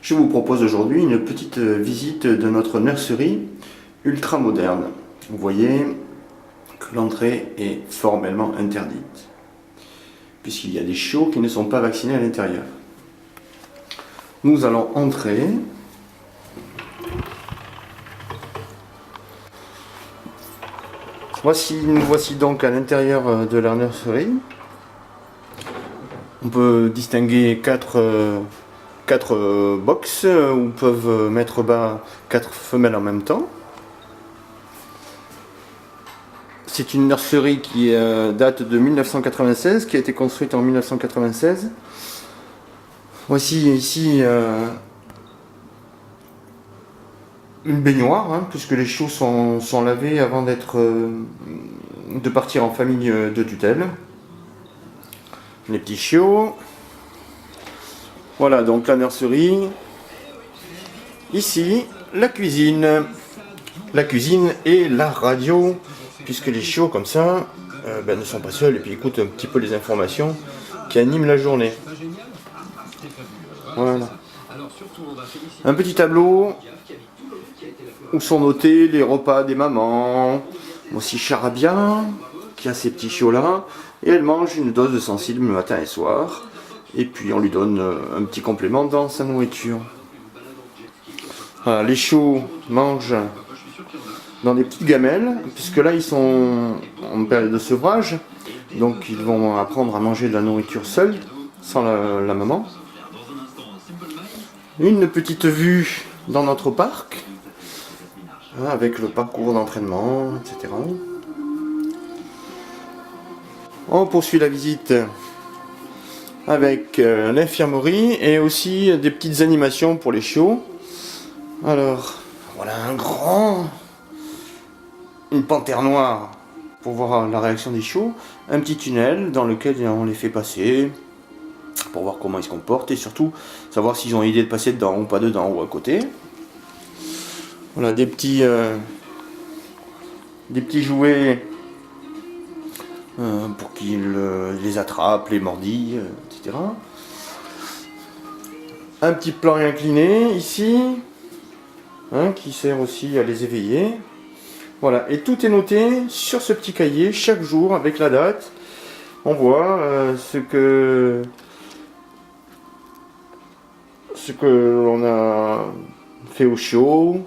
Je vous propose aujourd'hui une petite visite de notre nurserie ultra moderne. Vous voyez que l'entrée est formellement interdite, puisqu'il y a des chiots qui ne sont pas vaccinés à l'intérieur. Nous allons entrer. Nous voici donc à l'intérieur de la nurserie. On peut distinguer quatre box où peuvent mettre bas 4 femelles en même temps. C'est une nurserie qui date de 1996, qui a été construite en 1996. Voici ici une baignoire, puisque les chiots sont lavés avant de partir en famille de tutelle. Les petits chiots. Voilà donc la nurserie. Ici, la cuisine. La cuisine et la radio, puisque les chiots comme ça ne sont pas seuls et puis écoutent un petit peu les informations qui animent la journée. Voilà. Un petit tableau où sont notés les repas des mamans. Aussi Charabia, qui a ces petits chiots là, et elle mange une dose de sensible le matin et soir. Et puis on lui donne un petit complément dans sa nourriture. Voilà, les chiots mangent dans des petites gamelles, puisque là ils sont en période de sevrage, donc ils vont apprendre à manger de la nourriture seuls, sans la maman. Une petite vue dans notre parc, avec le parcours d'entraînement, etc. On poursuit la visite avec l'infirmerie et aussi des petites animations pour les chiots. Alors, voilà une panthère noire pour voir la réaction des chiots, un petit tunnel dans lequel on les fait passer pour voir comment ils se comportent et surtout savoir s'ils ont l'idée de passer dedans ou pas dedans ou à côté. Voilà des petits jouets pour qu'ils les attrapent, les mordillent, etc. Un petit plan incliné ici, qui sert aussi à les éveiller. Voilà, et tout est noté sur ce petit cahier chaque jour avec la date. On voit ce que l'on a fait au chiot,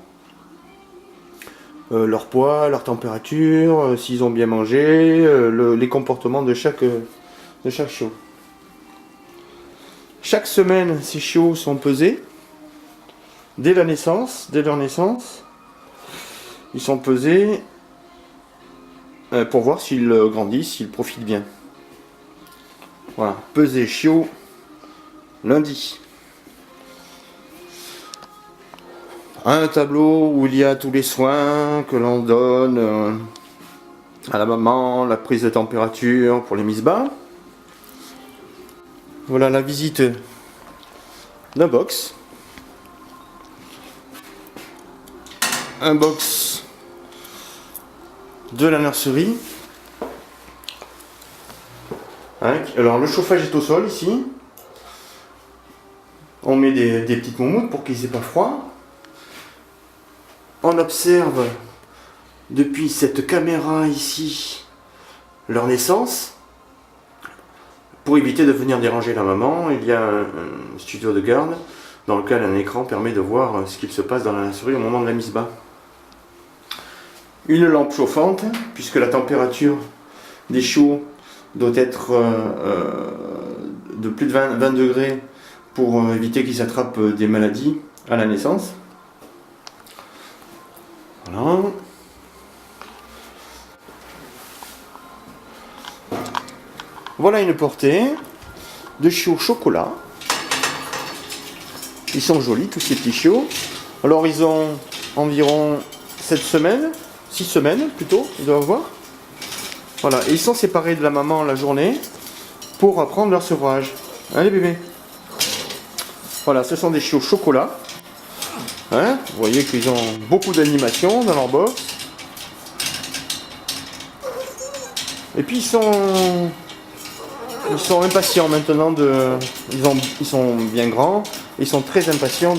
leur poids, leur température, s'ils ont bien mangé, les comportements de chaque chiot. Chaque semaine, ces chiots sont pesés dès leur naissance. Ils sont pesés pour voir s'ils grandissent, s'ils profitent bien. Voilà, peser chiot lundi. Un tableau où il y a tous les soins que l'on donne à la maman, la prise de température pour les mises bas. Voilà la visite d'un box. Un box de la nurserie. Alors le chauffage est au sol ici. On met des petites moumoutes pour qu'ils n'aient pas froid. On observe depuis cette caméra ici leur naissance. Pour éviter de venir déranger la maman, il y a un studio de garde dans lequel un écran permet de voir ce qu'il se passe dans la nurserie au moment de la mise bas. Une lampe chauffante, puisque la température des chiots doit être de plus de 20 degrés pour éviter qu'ils attrapent des maladies à la naissance. Voilà. Voilà une portée de chiots chocolat. Ils sont jolis tous ces petits chiots. Alors ils ont environ 6 semaines plutôt, ils doivent avoir. Voilà, et ils sont séparés de la maman la journée pour apprendre leur sevrage. Allez bébé. Voilà, ce sont des chiots chocolat. Vous voyez qu'ils ont beaucoup d'animation dans leur box. Et puis ils sont impatients maintenant ils sont bien grands. Ils sont très impatients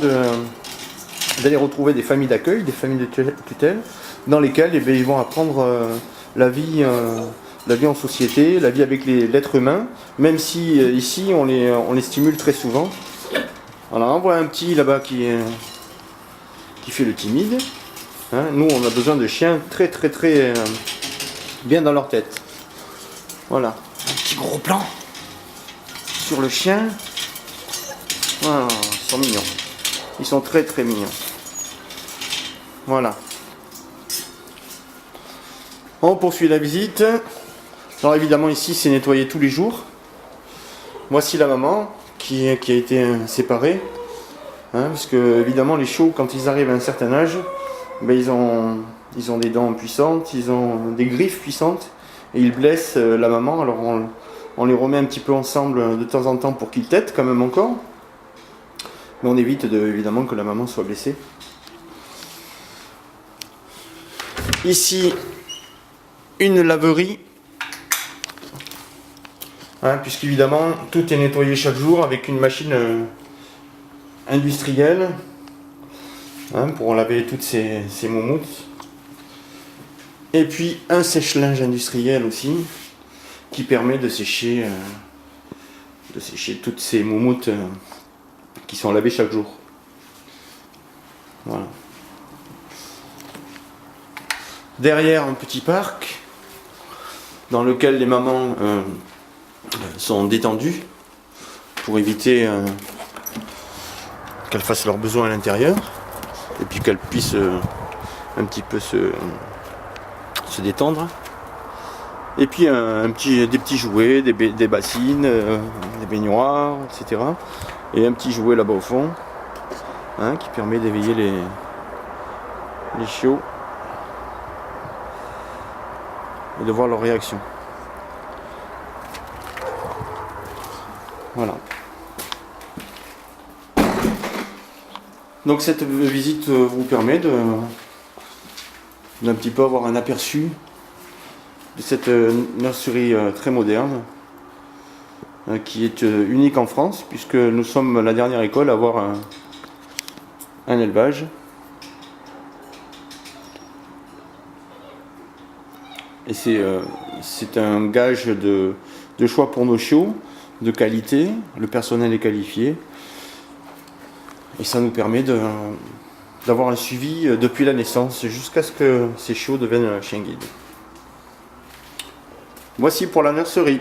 d'aller retrouver des familles d'accueil, des familles de tutelle, dans lesquelles eh bien, ils vont apprendre la vie en société, la vie avec l'être humain, même si ici on les stimule très souvent. Voilà, on voit un petit là-bas qui fait le timide. Hein, nous on a besoin de chiens très bien dans leur tête. Voilà, un petit gros plan sur le chien. Voilà, ils sont mignons. Ils sont très mignons. Voilà. On poursuit la visite. Alors évidemment ici c'est nettoyé tous les jours. Voici la maman qui a été séparée. Hein, parce que évidemment les chiots quand ils arrivent à un certain âge, ben, ils ont des dents puissantes, ils ont des griffes puissantes et ils blessent la maman. Alors on les remet un petit peu ensemble de temps en temps pour qu'ils têtent quand même encore. Mais on évite évidemment que la maman soit blessée. Ici, une laverie. Hein, puisqu'évidemment, tout est nettoyé chaque jour avec une machine industrielle. Hein, pour laver toutes ces moumoutes. Et puis, un sèche-linge industriel aussi, qui permet de sécher toutes ces moumoutes qui sont lavées chaque jour. Voilà. Derrière, un petit parc dans lequel les mamans sont détendues pour éviter qu'elles fassent leurs besoins à l'intérieur et puis qu'elles puissent un petit peu se détendre. Et puis des petits jouets, des bassines, des baignoires, etc. Et un petit jouet là-bas au fond, hein, qui permet d'éveiller les chiots et de voir leur réaction. Voilà. Donc cette visite vous permet d'un petit peu avoir un aperçu de cette nurserie très moderne qui est unique en France puisque nous sommes la dernière école à avoir un élevage. Et c'est un gage de choix pour nos chiots, de qualité, le personnel est qualifié. Et ça nous permet d'avoir un suivi depuis la naissance jusqu'à ce que ces chiots deviennent chiens guides. Voici pour la nurserie.